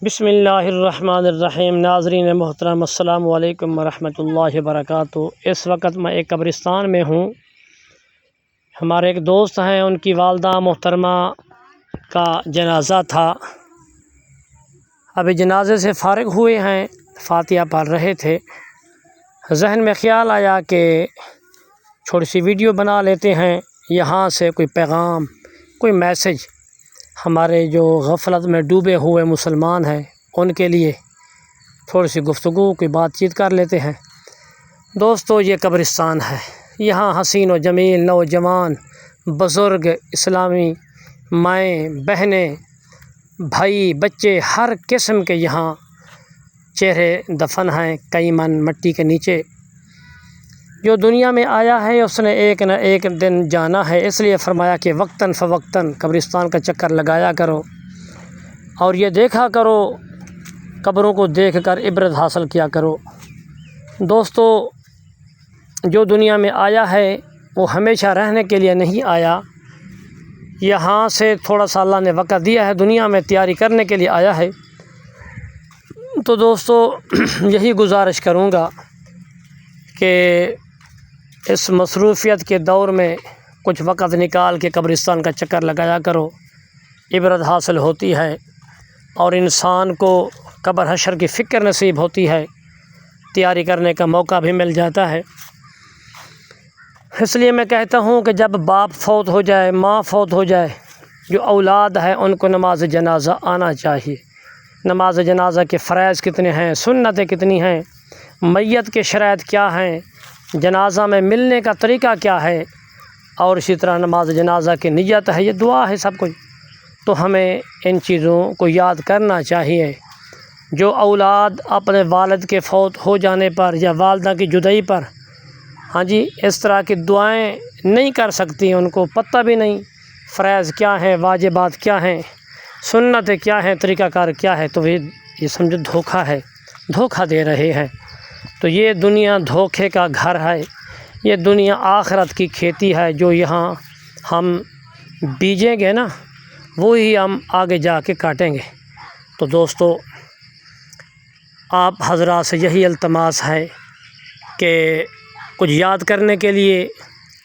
بسم اللہ الرحمن الرحیم۔ ناظرین محترم، السلام علیکم ورحمۃ اللہ وبرکاتہ۔ اس وقت میں ایک قبرستان میں ہوں۔ ہمارے ایک دوست ہیں، ان کی والدہ محترمہ کا جنازہ تھا۔ ابھی جنازے سے فارغ ہوئے ہیں، فاتحہ پڑھ رہے تھے۔ ذہن میں خیال آیا کہ چھوٹی سی ویڈیو بنا لیتے ہیں، یہاں سے کوئی پیغام، کوئی میسج ہمارے جو غفلت میں ڈوبے ہوئے مسلمان ہیں ان کے لیے تھوڑی سی گفتگو، کوئی بات چیت کر لیتے ہیں۔ دوستو، یہ قبرستان ہے، یہاں حسین و جمیل نوجوان، بزرگ، اسلامی مائیں بہنیں، بھائی بچے، ہر قسم کے یہاں چہرے دفن ہیں کئی من مٹی کے نیچے۔ جو دنیا میں آیا ہے اس نے ایک نہ ایک دن جانا ہے، اس لیے فرمایا کہ وقتاً فوقتاً قبرستان کا چکر لگایا کرو اور یہ دیکھا کرو، قبروں کو دیکھ کر عبرت حاصل کیا کرو۔ دوستو، جو دنیا میں آیا ہے وہ ہمیشہ رہنے کے لیے نہیں آیا، یہاں سے تھوڑا سا اللہ نے وقت دیا ہے، دنیا میں تیاری کرنے کے لیے آیا ہے۔ تو دوستو، یہی گزارش کروں گا کہ اس مصروفیت کے دور میں کچھ وقت نکال کے قبرستان کا چکر لگایا کرو، عبرت حاصل ہوتی ہے اور انسان کو قبر حشر کی فکر نصیب ہوتی ہے، تیاری کرنے کا موقع بھی مل جاتا ہے۔ اس لیے میں کہتا ہوں کہ جب باپ فوت ہو جائے، ماں فوت ہو جائے، جو اولاد ہے ان کو نماز جنازہ آنا چاہیے۔ نماز جنازہ کے فرائض کتنے ہیں، سنتیں کتنی ہیں، میت کے شرائط کیا ہیں، جنازہ میں ملنے کا طریقہ کیا ہے، اور اسی طرح نماز جنازہ کی نیت ہے، یہ دعا ہے سب کچھ۔ تو ہمیں ان چیزوں کو یاد کرنا چاہیے۔ جو اولاد اپنے والد کے فوت ہو جانے پر یا والدہ کی جدائی پر اس طرح کی دعائیں نہیں کر سکتی، ان کو پتہ بھی نہیں فرائض کیا ہیں، واجبات کیا ہیں، سنتیں کیا ہیں، طریقہ کار کیا ہے، تو یہ سمجھو دھوکہ ہے، دھوکہ دے رہے ہیں۔ تو یہ دنیا دھوکے کا گھر ہے، یہ دنیا آخرت کی کھیتی ہے، جو یہاں ہم بیجیں گے نا وہی ہم آگے جا کے کاٹیں گے۔ تو دوستو، آپ حضرات سے یہی التماس ہے کہ کچھ یاد کرنے کے لیے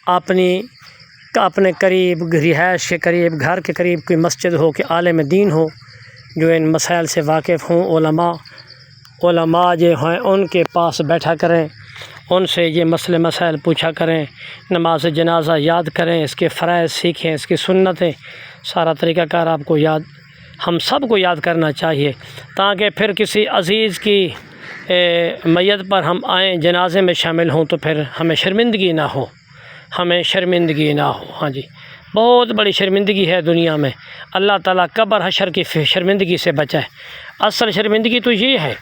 اپنے قریب، رہائش کے قریب، گھر کے قریب کوئی مسجد ہو کہ عالم دین ہو جو ان مسائل سے واقف ہوں، علماء جو ہیں ان کے پاس بیٹھا کریں، ان سے یہ مسائل پوچھا کریں، نماز جنازہ یاد کریں، اس کے فرائض سیکھیں، اس کی سنتیں، سارا طریقہ کار آپ کو ہم سب کو یاد کرنا چاہیے، تاکہ پھر کسی عزیز کی میت پر ہم آئیں، جنازے میں شامل ہوں تو پھر ہمیں شرمندگی نہ ہو، بہت بڑی شرمندگی ہے دنیا میں۔ اللہ تعالیٰ قبر حشر کی شرمندگی سے بچائے۔ اصل شرمندگی تو یہ ہے،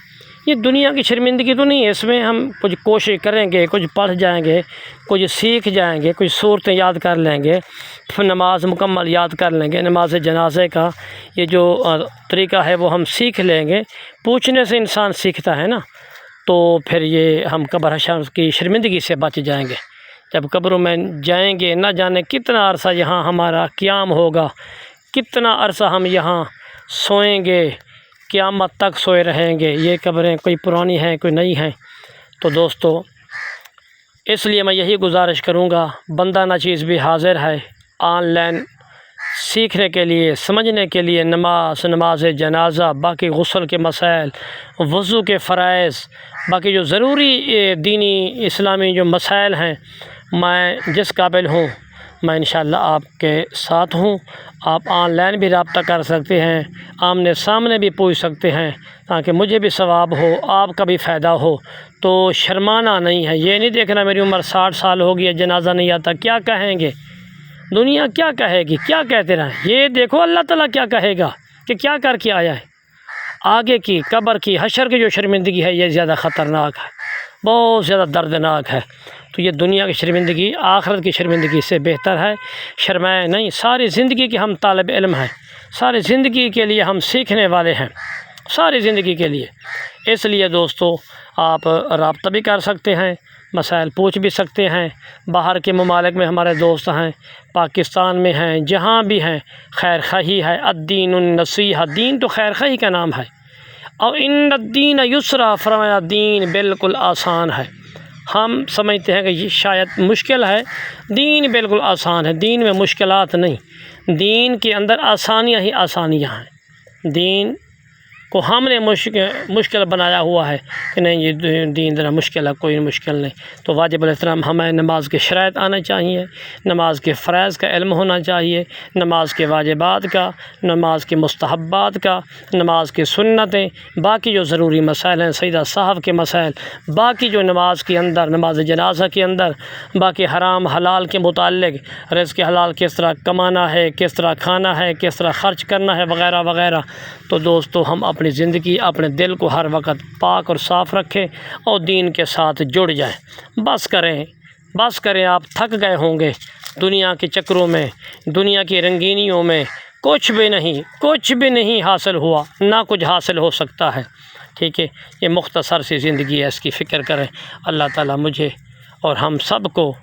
یہ دنیا کی شرمندگی تو نہیں ہے۔ اس میں ہم کچھ کوشش کریں گے، کچھ پڑھ جائیں گے، کچھ سیکھ جائیں گے، کچھ صورتیں یاد کر لیں گے، پھر نماز مکمل یاد کر لیں گے، نماز جنازے کا یہ جو طریقہ ہے وہ ہم سیکھ لیں گے۔ پوچھنے سے انسان سیکھتا ہے نا، تو پھر یہ ہم قبر حشر کی شرمندگی سے بچ جائیں گے۔ جب قبروں میں جائیں گے، نہ جانے کتنا عرصہ یہاں ہمارا قیام ہوگا، کتنا عرصہ ہم یہاں سوئیں گے، قیامت تک سوئے رہیں گے۔ یہ قبریں کوئی پرانی ہیں، کوئی نئی ہیں۔ تو دوستو، اس لیے میں یہی گزارش کروں گا، بندہ ناچیز بھی حاضر ہے آن لائن سیکھنے کے لیے، سمجھنے کے لیے، نماز جنازہ، باقی غسل کے مسائل، وضو کے فرائض، باقی جو ضروری دینی اسلامی جو مسائل ہیں، میں جس قابل ہوں میں انشاءاللہ آپ کے ساتھ ہوں۔ آپ آن لائن بھی رابطہ کر سکتے ہیں، آمنے سامنے بھی پوچھ سکتے ہیں، تاکہ مجھے بھی ثواب ہو، آپ کا بھی فائدہ ہو۔ تو شرمانا نہیں ہے، یہ نہیں دیکھنا میری عمر 60 سال ہو گئی، جنازہ نہیں آتا، کیا کہیں گے، دنیا کیا کہے گی، کیا کہتے رہیں۔ یہ دیکھو اللہ تعالیٰ کیا کہے گا کہ کیا کر کے آیا ہے۔ آگے کی قبر کی حشر کی جو شرمندگی ہے یہ زیادہ خطرناک ہے، بہت زیادہ دردناک ہے۔ تو یہ دنیا کی شرمندگی آخرت کی شرمندگی سے بہتر ہے۔ شرمائے نہیں، ساری زندگی کے ہم طالب علم ہیں، ساری زندگی کے لیے ہم سیکھنے والے ہیں، ساری زندگی کے لیے۔ اس لیے دوستو، آپ رابطہ بھی کر سکتے ہیں، مسائل پوچھ بھی سکتے ہیں۔ باہر کے ممالک میں ہمارے دوست ہیں، پاکستان میں ہیں، جہاں بھی ہیں، خیر خواہی ہے۔ الدین النصیحہ، دین تو خیر خواہی کا نام ہے۔ اور ان الدین یسرا، فرمایا دین بالکل آسان ہے۔ ہم سمجھتے ہیں کہ یہ شاید مشکل ہے، دین بالکل آسان ہے، دین میں مشکلات نہیں، دین کے اندر آسانیاں ہی آسانیاں ہیں۔ دین کو ہم نے مشکل بنایا ہوا ہے کہ نہیں یہ دین ذرا مشکل ہے، کوئی مشکل نہیں۔ تو واجب الاحترام ہمیں نماز کے شرائط آنا چاہیے، نماز کے فرائض کا علم ہونا چاہیے، نماز کے واجبات کا، نماز کے مستحبات کا، نماز کی سنتیں، باقی جو ضروری مسائل ہیں، سجدہ سہو کے مسائل، باقی جو نماز کے اندر، نماز جنازہ کے اندر، باقی حرام حلال کے متعلق، رزق حلال کس طرح کمانا ہے، کس طرح کھانا ہے، کس طرح خرچ کرنا ہے، وغیرہ وغیرہ۔ تو دوستو ہم اپنی زندگی، اپنے دل کو ہر وقت پاک اور صاف رکھیں اور دین کے ساتھ جڑ جائیں۔ بس کریں، آپ تھک گئے ہوں گے دنیا کے چکروں میں، دنیا کی رنگینیوں میں، کچھ بھی نہیں حاصل ہوا، نہ کچھ حاصل ہو سکتا ہے، ٹھیک ہے۔ یہ مختصر سی زندگی ہے، اس کی فکر کریں۔ اللہ تعالیٰ مجھے اور ہم سب کو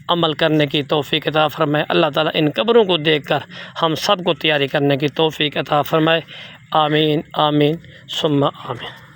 عمل کرنے کی توفیق عطا فرمائے۔ اللہ تعالیٰ ان قبروں کو دیکھ کر ہم سب کو تیاری کرنے کی توفیق عطا فرمائے۔ آمین آمین ثم آمین۔